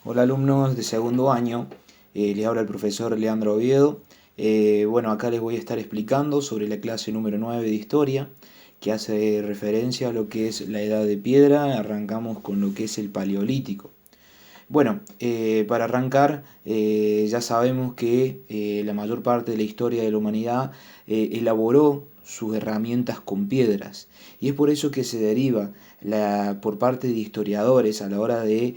Hola alumnos de segundo año, les habla el profesor Leandro Oviedo. Bueno, acá les voy a estar explicando sobre la clase número 9 de Historia, que hace referencia a lo que es la Edad de Piedra. Arrancamos con lo que es el Paleolítico. Bueno, para arrancar, ya sabemos que la mayor parte de la historia de la humanidad elaboró sus herramientas con piedras, y es por eso que se deriva por parte de historiadores a la hora de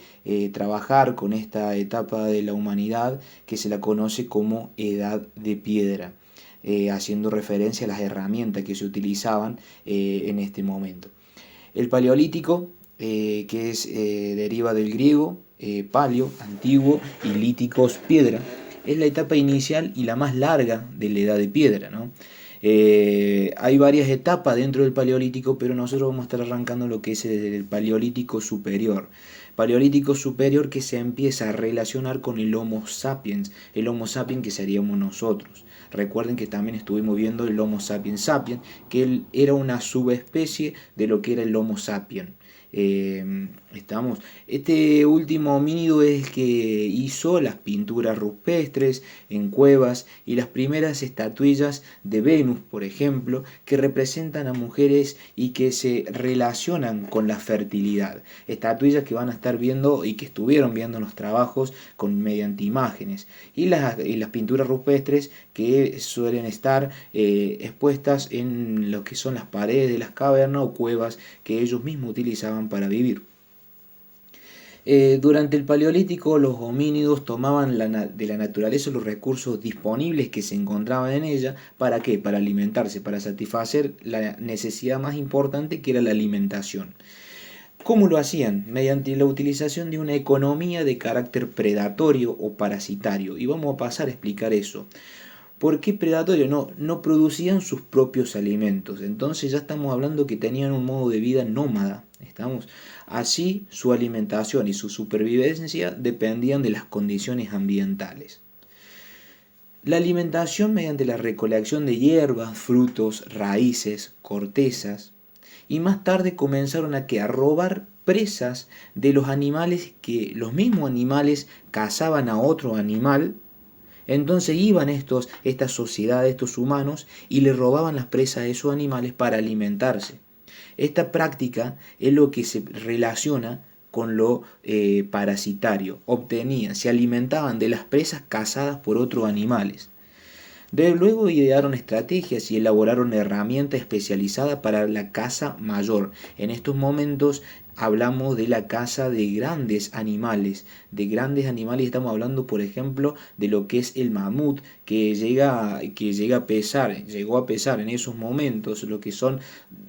trabajar con esta etapa de la humanidad, que se la conoce como Edad de Piedra, haciendo referencia a las herramientas que se utilizaban en este momento. El Paleolítico, deriva del griego paleo, antiguo, y líticos, piedra, es la etapa inicial y la más larga de la edad de piedra, ¿no? Hay varias etapas dentro del Paleolítico, pero nosotros vamos a estar arrancando lo que es el Paleolítico superior. Paleolítico superior, que se empieza a relacionar con el Homo sapiens que seríamos nosotros. Recuerden que también estuvimos viendo el Homo sapiens sapiens, que él era una subespecie de lo que era el Homo sapiens. Este último homínido es el que hizo las pinturas rupestres en cuevas y las primeras estatuillas de Venus, por ejemplo, que representan a mujeres y que se relacionan con la fertilidad. Estatuillas que van a estar viendo y que estuvieron viendo en los trabajos mediante imágenes. Y las pinturas rupestres que suelen estar expuestas en lo que son las paredes de las cavernas o cuevas que ellos mismos utilizaban para vivir. Durante el Paleolítico, los homínidos tomaban de la naturaleza los recursos disponibles que se encontraban en ella. ¿Para qué? Para alimentarse, para satisfacer la necesidad más importante, que era la alimentación. ¿Cómo lo hacían? Mediante la utilización de una economía de carácter predatorio o parasitario. Y vamos a pasar a explicar eso. ¿Por qué predatorio? No producían sus propios alimentos. Entonces ya estamos hablando que tenían un modo de vida nómada. Así, su alimentación y su supervivencia dependían de las condiciones ambientales. La alimentación mediante la recolección de hierbas, frutos, raíces, cortezas, y más tarde comenzaron a robar presas de los animales, que los mismos animales cazaban a otro animal. Entonces iban estas sociedades, estos humanos, y le robaban las presas a esos animales para alimentarse. Esta práctica es lo que se relaciona con lo parasitario. Se alimentaban de las presas cazadas por otros animales. Luego idearon estrategias y elaboraron herramientas especializadas para la caza mayor. En estos momentos hablamos de la caza de grandes animales. De grandes animales estamos hablando, por ejemplo, de lo que es el mamut, que llegó a pesar en esos momentos lo que son,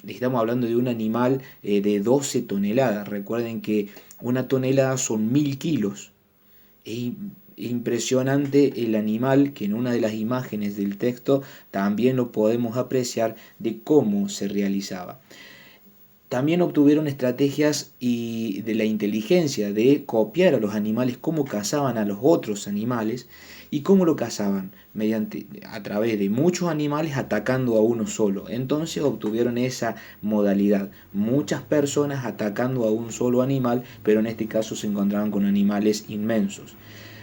estamos hablando de un animal de 12 toneladas. Recuerden que una tonelada son 1000 kilos. Es impresionante el animal, que en una de las imágenes del texto también lo podemos apreciar de cómo se realizaba. También obtuvieron estrategias y de la inteligencia de copiar a los animales, cómo cazaban a los otros animales. ¿Y cómo lo cazaban? A través de muchos animales atacando a uno solo. Entonces obtuvieron esa modalidad. Muchas personas atacando a un solo animal, pero en este caso se encontraban con animales inmensos.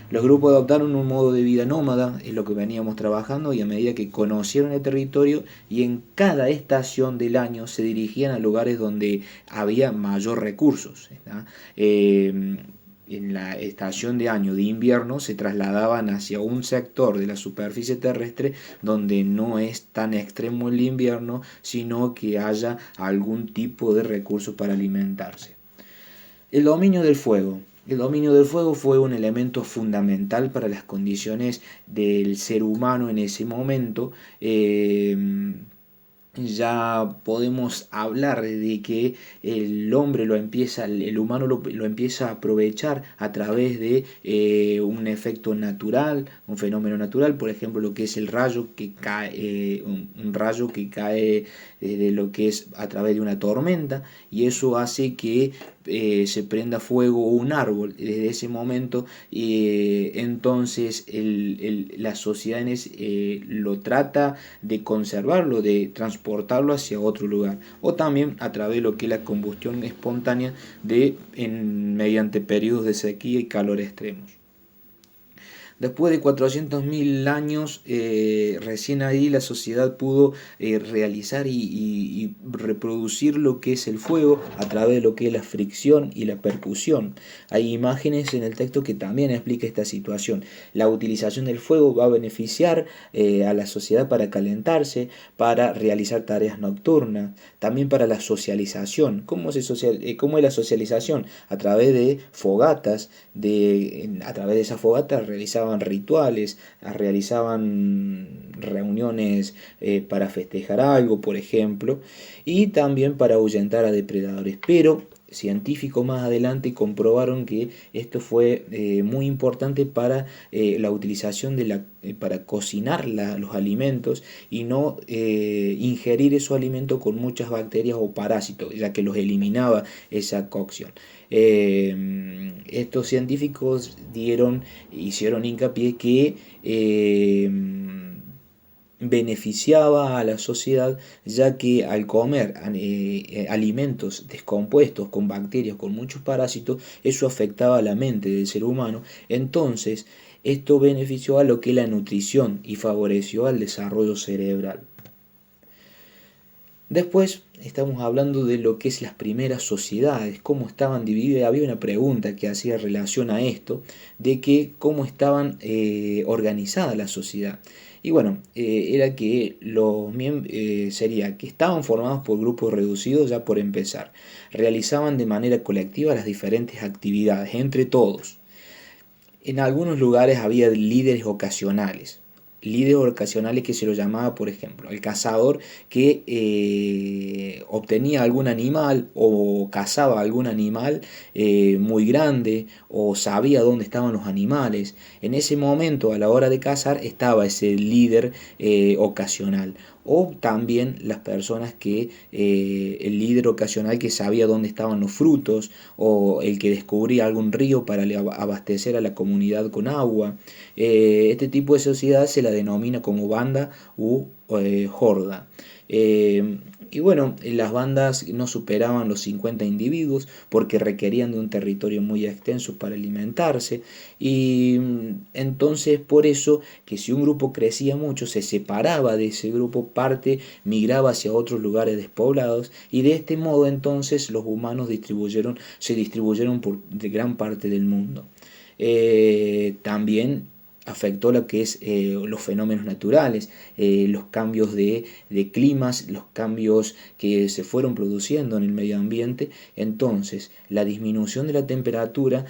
Los grupos adoptaron un modo de vida nómada, es lo que veníamos trabajando, y a medida que conocieron el territorio, y en cada estación del año se dirigían a lugares donde había mayor recursos. En la estación de año de invierno se trasladaban hacia un sector de la superficie terrestre donde no es tan extremo el invierno, sino que haya algún tipo de recurso para alimentarse. El dominio del fuego. El dominio del fuego fue un elemento fundamental para las condiciones del ser humano en ese momento. Ya podemos hablar de que el humano lo empieza a aprovechar a través de un efecto natural, un fenómeno natural, por ejemplo lo que es el rayo que cae, un rayo que cae de lo que es a través de una tormenta, y eso hace que se prenda fuego un árbol. Desde ese momento, entonces la sociedad lo trata de conservarlo, de transportarlo hacia otro lugar, o también a través de lo que es la combustión espontánea mediante periodos de sequía y calor extremos. Después de 400.000 años, recién ahí la sociedad pudo realizar y reproducir lo que es el fuego a través de lo que es la fricción y la percusión. Hay imágenes en el texto que también explica esta situación. La utilización del fuego va a beneficiar a la sociedad para calentarse, para realizar tareas nocturnas, también para la socialización. ¿Cómo es la socialización? A través de fogatas, a través de esas fogatas realizaban rituales, realizaban reuniones para festejar algo, por ejemplo, y también para ahuyentar a depredadores. Pero científicos más adelante comprobaron que esto fue muy importante para la utilización para cocinar los alimentos y no ingerir esos alimentos con muchas bacterias o parásitos, ya que los eliminaba esa cocción. Estos científicos hicieron hincapié que beneficiaba a la sociedad, ya que al comer alimentos descompuestos con bacterias, con muchos parásitos, eso afectaba a la mente del ser humano. Entonces esto benefició a lo que es la nutrición y favoreció al desarrollo cerebral. Después estamos hablando de lo que es las primeras sociedades, cómo estaban divididas. Había una pregunta que hacía relación a esto, de que cómo estaban organizada la sociedad. Y bueno, era que sería que estaban formados por grupos reducidos ya por empezar. Realizaban de manera colectiva las diferentes actividades entre todos. En algunos lugares había líderes ocasionales. Líderes ocasionales que se lo llamaba, por ejemplo, el cazador que obtenía algún animal o cazaba algún animal muy grande o sabía dónde estaban los animales. En ese momento, a la hora de cazar, estaba ese líder ocasional. O también las personas el líder ocasional que sabía dónde estaban los frutos, o el que descubría algún río para abastecer a la comunidad con agua. Este tipo de sociedad se la denomina como banda u horda. Y bueno, las bandas no superaban los 50 individuos porque requerían de un territorio muy extenso para alimentarse, y entonces por eso que si un grupo crecía mucho se separaba de ese grupo, migraba hacia otros lugares despoblados, y de este modo entonces los humanos se distribuyeron por gran parte del mundo. También afectó lo que es los fenómenos naturales, los cambios de climas, los cambios que se fueron produciendo en el medio ambiente. Entonces la disminución de la temperatura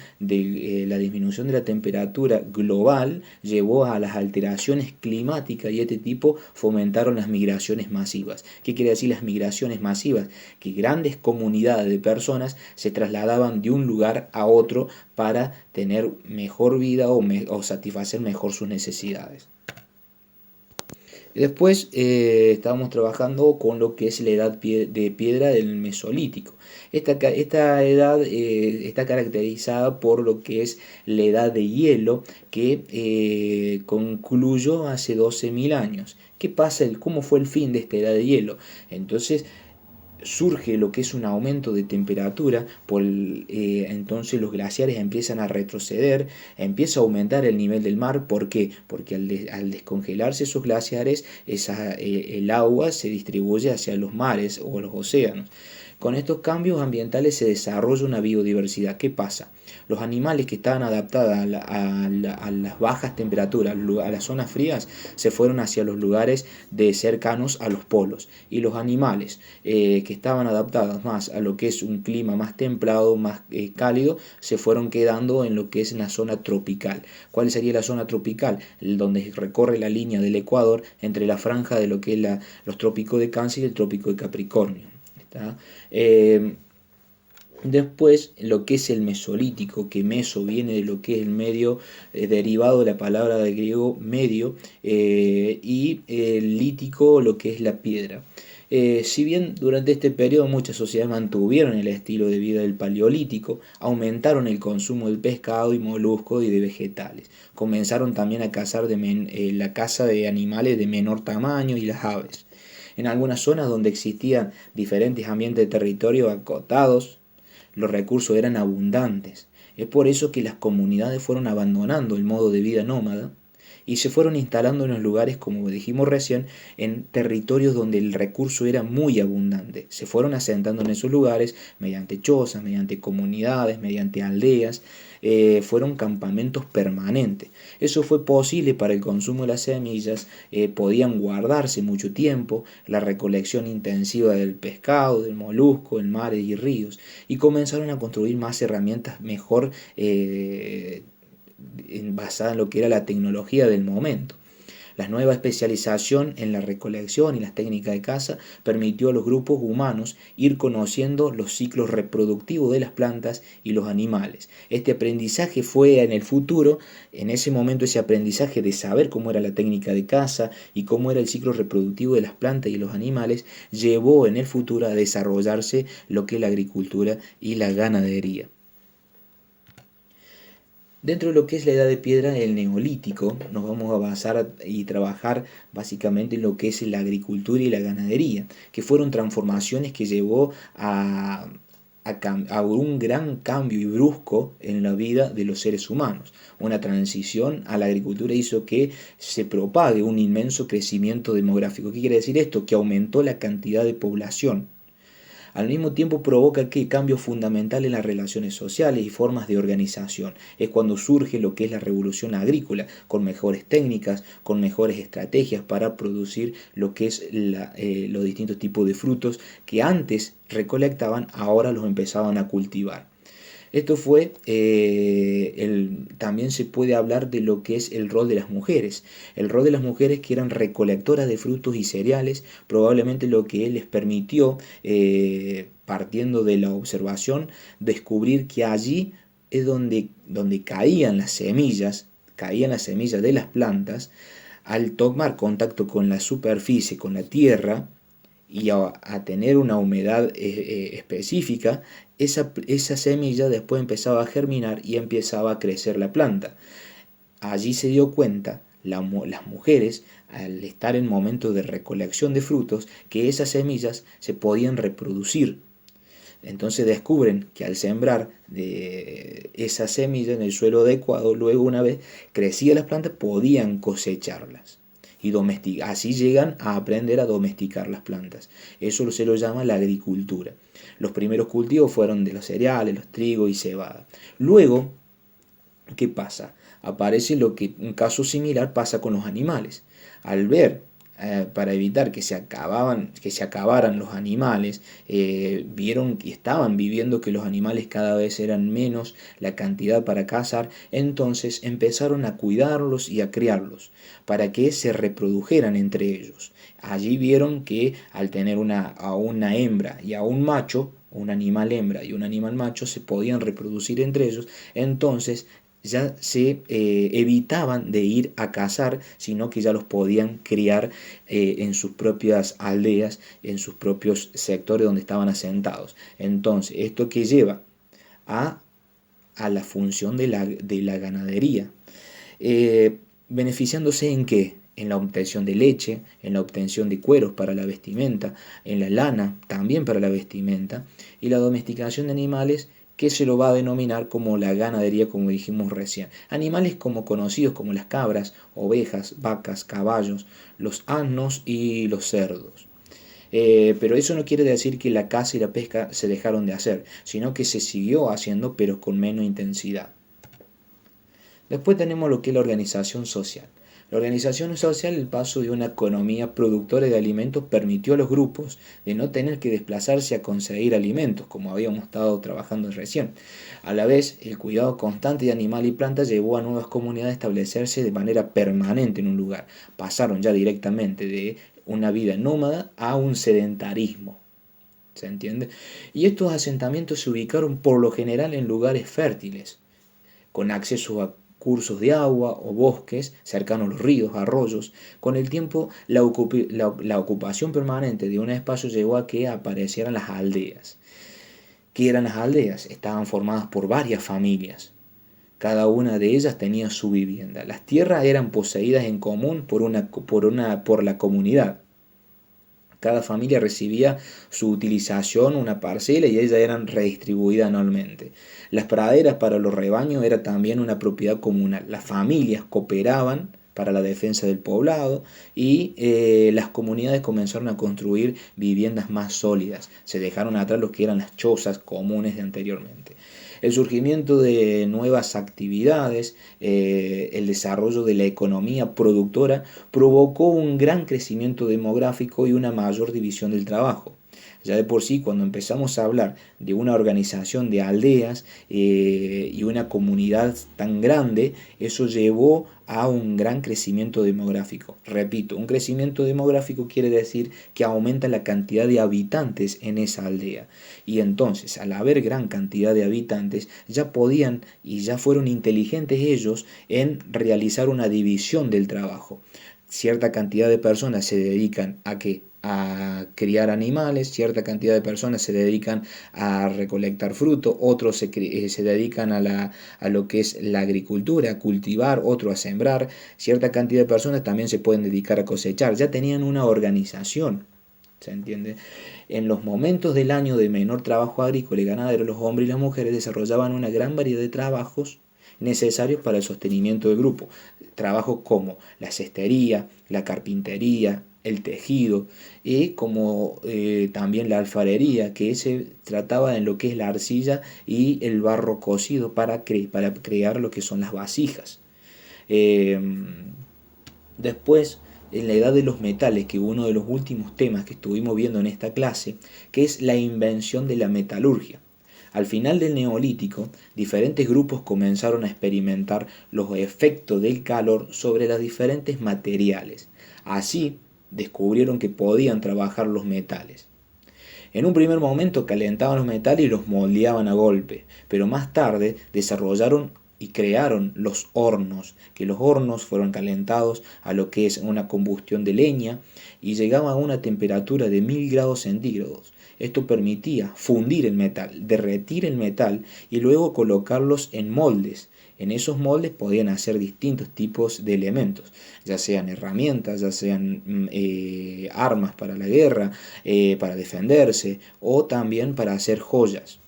global llevó a las alteraciones climáticas, y este tipo fomentaron las migraciones masivas. ¿Qué quiere decir las migraciones masivas? Que grandes comunidades de personas se trasladaban de un lugar a otro para tener mejor vida o satisfacer mejor sus necesidades. Después estábamos trabajando con lo que es la edad de piedra del Mesolítico. Esta edad está caracterizada por lo que es la edad de hielo, que concluyó hace 12.000 años. ¿Qué pasa? ¿Cómo fue el fin de esta edad de hielo? Entonces surge lo que es un aumento de temperatura, entonces los glaciares empiezan a retroceder, empieza a aumentar el nivel del mar. ¿Por qué? Porque al descongelarse esos glaciares, el agua se distribuye hacia los mares o los océanos. Con estos cambios ambientales se desarrolla una biodiversidad. ¿Qué pasa? Los animales que estaban adaptados a las bajas temperaturas, a las zonas frías, se fueron hacia los lugares cercanos a los polos. Y los animales que estaban adaptados más a lo que es un clima más templado, más cálido, se fueron quedando en lo que es una zona tropical. ¿Cuál sería la zona tropical? Donde recorre la línea del Ecuador entre la franja de lo que es los trópicos de Cáncer y el trópico de Capricornio. Después lo que es el Mesolítico, que meso viene de lo que es el medio, derivado de la palabra del griego medio, y el lítico lo que es la piedra. Si bien durante este periodo muchas sociedades mantuvieron el estilo de vida del Paleolítico, aumentaron el consumo del pescado y moluscos y de vegetales. Comenzaron también a cazar la caza de animales de menor tamaño y las aves. En algunas zonas donde existían diferentes ambientes de territorio acotados, los recursos eran abundantes. Es por eso que las comunidades fueron abandonando el modo de vida nómada y se fueron instalando en los lugares, como dijimos recién, en territorios donde el recurso era muy abundante. Se fueron asentando en esos lugares mediante chozas, mediante comunidades, mediante aldeas, fueron campamentos permanentes. Eso fue posible para el consumo de las semillas, podían guardarse mucho tiempo, la recolección intensiva del pescado, del molusco, en mares y ríos, y comenzaron a construir más herramientas mejor basada en lo que era la tecnología del momento. La nueva especialización en la recolección y las técnicas de caza permitió a los grupos humanos ir conociendo los ciclos reproductivos de las plantas y los animales. Este aprendizaje fue en el futuro, en ese momento ese aprendizaje de saber cómo era la técnica de caza y cómo era el ciclo reproductivo de las plantas y los animales, llevó en el futuro a desarrollarse lo que es la agricultura y la ganadería. Dentro de lo que es la edad de piedra, el neolítico, nos vamos a basar y trabajar básicamente en lo que es la agricultura y la ganadería, que fueron transformaciones que llevó a un gran cambio y brusco en la vida de los seres humanos. Una transición a la agricultura hizo que se propague un inmenso crecimiento demográfico. ¿Qué quiere decir esto? Que aumentó la cantidad de población. Al mismo tiempo provoca que cambios fundamentales en las relaciones sociales y formas de organización. Es cuando surge lo que es la revolución agrícola, con mejores técnicas, con mejores estrategias para producir lo que es los distintos tipos de frutos que antes recolectaban, ahora los empezaban a cultivar. Esto fue, también se puede hablar de lo que es el rol de las mujeres. El rol de las mujeres que eran recolectoras de frutos y cereales, probablemente lo que les permitió, partiendo de la observación, descubrir que allí es donde caían las semillas de las plantas, al tomar contacto con la superficie, con la tierra, y a tener una humedad específica, esa semilla después empezaba a germinar y empezaba a crecer la planta. Allí se dio cuenta las mujeres, al estar en momentos de recolección de frutos, que esas semillas se podían reproducir. Entonces descubren que al sembrar de esa semilla en el suelo adecuado, luego una vez crecían las plantas, podían cosecharlas. Y así llegan a aprender a domesticar las plantas. Eso se lo llama la agricultura. Los primeros cultivos fueron de los cereales, los trigos y cebada. Luego, ¿qué pasa? Aparece un caso similar pasa con los animales. Al ver, para evitar que se acabaran los animales, vieron que estaban viviendo que los animales cada vez eran menos la cantidad para cazar, entonces empezaron a cuidarlos y a criarlos para que se reprodujeran entre ellos. Allí vieron que al tener a una hembra y a un macho, un animal hembra y un animal macho, se podían reproducir entre ellos, entonces ya se evitaban de ir a cazar, sino que ya los podían criar en sus propias aldeas, en sus propios sectores donde estaban asentados. Entonces, esto que lleva a, a la función de la ganadería. ¿Beneficiándose en qué? En la obtención de leche, en la obtención de cueros para la vestimenta, en la lana también para la vestimenta, y la domesticación de animales que se lo va a denominar como la ganadería, como dijimos recién. Animales como conocidos como las cabras, ovejas, vacas, caballos, los asnos y los cerdos. Pero eso no quiere decir que la caza y la pesca se dejaron de hacer, sino que se siguió haciendo, pero con menos intensidad. Después tenemos lo que es la organización social. La organización social, el paso de una economía productora de alimentos, permitió a los grupos de no tener que desplazarse a conseguir alimentos, como habíamos estado trabajando recién. A la vez, el cuidado constante de animal y planta llevó a nuevas comunidades a establecerse de manera permanente en un lugar. Pasaron ya directamente de una vida nómada a un sedentarismo. ¿Se entiende? Y estos asentamientos se ubicaron por lo general en lugares fértiles, con acceso cursos de agua o bosques cercanos a los ríos, arroyos. Con el tiempo, la ocupación permanente de un espacio llevó a que aparecieran las aldeas. ¿Qué eran las aldeas? Estaban formadas por varias familias. Cada una de ellas tenía su vivienda. Las tierras eran poseídas en común por la comunidad. Cada familia recibía su utilización, una parcela, y ellas eran redistribuidas anualmente. Las praderas para los rebaños era también una propiedad comunal. Las familias cooperaban para la defensa del poblado y las comunidades comenzaron a construir viviendas más sólidas. Se dejaron atrás lo que eran las chozas comunes de anteriormente. El surgimiento de nuevas actividades, el desarrollo de la economía productora provocó un gran crecimiento demográfico y una mayor división del trabajo. Ya de por sí, cuando empezamos a hablar de una organización de aldeas y una comunidad tan grande, eso llevó a un gran crecimiento demográfico. Repito, un crecimiento demográfico quiere decir que aumenta la cantidad de habitantes en esa aldea. Y entonces, al haber gran cantidad de habitantes, ya podían y ya fueron inteligentes ellos en realizar una división del trabajo. Cierta cantidad de personas se dedican a ¿qué? A criar animales, cierta cantidad de personas se dedican a recolectar fruto, otros se dedican a lo que es la agricultura, a cultivar, otros a sembrar, cierta cantidad de personas también se pueden dedicar a cosechar, ya tenían una organización, ¿se entiende? En los momentos del año de menor trabajo agrícola y ganadero, los hombres y las mujeres desarrollaban una gran variedad de trabajos necesarios para el sostenimiento del grupo. Trabajos como la cestería, la carpintería, el tejido y como también la alfarería, que se trataba en lo que es la arcilla y el barro cocido para crear lo que son las vasijas. Eh, Después, en la edad de los metales, que uno de los últimos temas que estuvimos viendo en esta clase, que es la invención de la metalurgia. Al final del Neolítico, diferentes grupos comenzaron a experimentar los efectos del calor sobre los diferentes materiales. Así, descubrieron que podían trabajar los metales. En un primer momento calentaban los metales y los moldeaban a golpe, pero más tarde desarrollaron y crearon los hornos, que los hornos fueron calentados a lo que es una combustión de leña y llegaban a una temperatura de 1000 grados centígrados. Esto permitía fundir el metal, derretir el metal y luego colocarlos en moldes. En esos moldes podían hacer distintos tipos de elementos, ya sean herramientas, ya sean armas para la guerra, para defenderse o también para hacer joyas.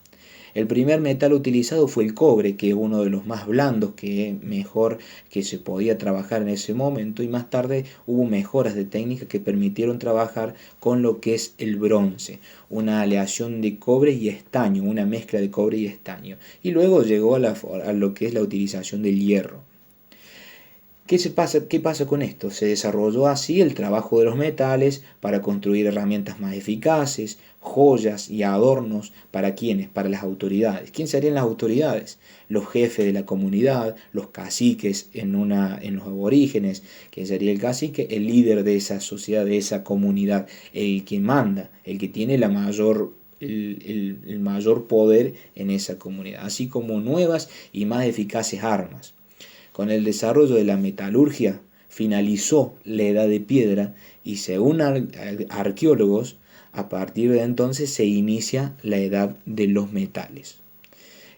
El primer metal utilizado fue el cobre, que es uno de los más blandos, que mejor que se podía trabajar en ese momento, y más tarde hubo mejoras de técnica que permitieron trabajar con lo que es el bronce, una aleación de cobre y estaño, una mezcla de cobre y estaño, y luego llegó a lo que es la utilización del hierro. ¿Qué pasa con esto? Se desarrolló así el trabajo de los metales para construir herramientas más eficaces, joyas y adornos. ¿Para quiénes? Para las autoridades. ¿Quién serían las autoridades? Los jefes de la comunidad, los caciques en los aborígenes, que sería el cacique, el líder de esa sociedad, de esa comunidad, el que manda, el que tiene el mayor poder en esa comunidad, así como nuevas y más eficaces armas. Con el desarrollo de la metalurgia finalizó la edad de piedra y según arqueólogos, a partir de entonces se inicia la edad de los metales.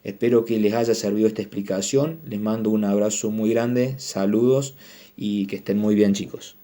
Espero que les haya servido esta explicación, les mando un abrazo muy grande, saludos y que estén muy bien, chicos.